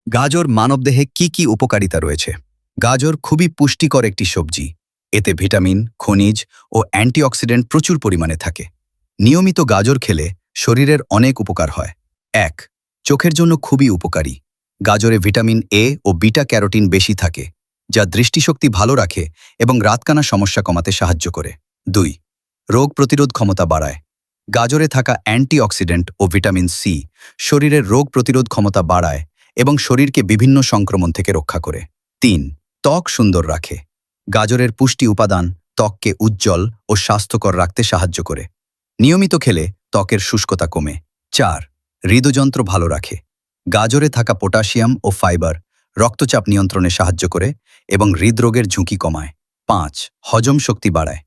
গাজর মানবদেহে কি কি উপকারিতা রয়েছে? গাজর খুবই পুষ্টিকর একটি সবজি। এতে ভিটামিন, খনিজ ও অ্যান্টিঅক্সিডেন্ট প্রচুর পরিমাণে থাকে। নিয়মিত গাজর খেলে শরীরের অনেক উপকার হয়। ১. চোখের জন্য খুবই উপকারী। গাজরে ভিটামিন এ ও বিটা ক্যারোটিন বেশি থাকে, যা দৃষ্টিশক্তি ভালো রাখে এবং রাতকানা সমস্যা কমাতে সাহায্য করে। ২. রোগ প্রতিরোধ ক্ষমতা বাড়ায়। গাজরে থাকা অ্যান্টিঅক্সিডেন্ট ও ভিটামিন সি শরীরের রোগ প্রতিরোধ ক্ষমতা বাড়ায় এবং শরীরকে বিভিন্ন সংক্রমণ থেকে রক্ষা করে। ৩. ত্বক সুন্দর রাখে। গাজরের পুষ্টি উপাদান ত্বককে উজ্জ্বল ও স্বাস্থ্যকর রাখতে সাহায্য করে। নিয়মিত খেলে ত্বকের শুষ্কতা কমে। ৪. হৃদযন্ত্র ভালো রাখে। গাজরে থাকা পটাশিয়াম ও ফাইবার রক্তচাপ নিয়ন্ত্রণে সাহায্য করে এবং হৃদরোগের ঝুঁকি কমায়। ৫. হজম শক্তি বাড়ায়।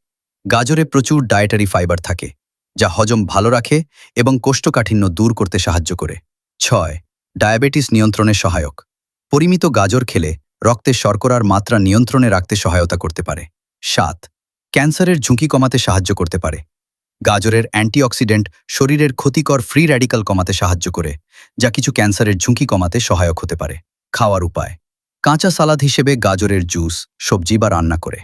গাজরে প্রচুর ডায়েটারি ফাইবার থাকে, যা হজম ভালো রাখে এবং কোষ্ঠকাঠিন্য দূর করতে সাহায্য করে। ৬. ডায়াবেটিস নিয়ন্ত্রণে সহায়ক। পরিমিত গাজর খেলে রক্তে শর্করার মাত্রা নিয়ন্ত্রণে রাখতে সহায়তা করতে পারে। ৭. ক্যান্সারের ঝুঁকি কমাতে সাহায্য করতে পারে। গাজরের অ্যান্টিঅক্সিডেন্ট শরীরের ক্ষতিকর ফ্রি র্যাডিক্যাল কমাতে সাহায্য করে, যা কিছু ক্যান্সারের ঝুঁকি কমাতে সহায়ক হতে পারে। খাওয়ার উপায়: কাঁচা সালাদ হিসেবে গাজরের জুস, সবজি বা রান্না করে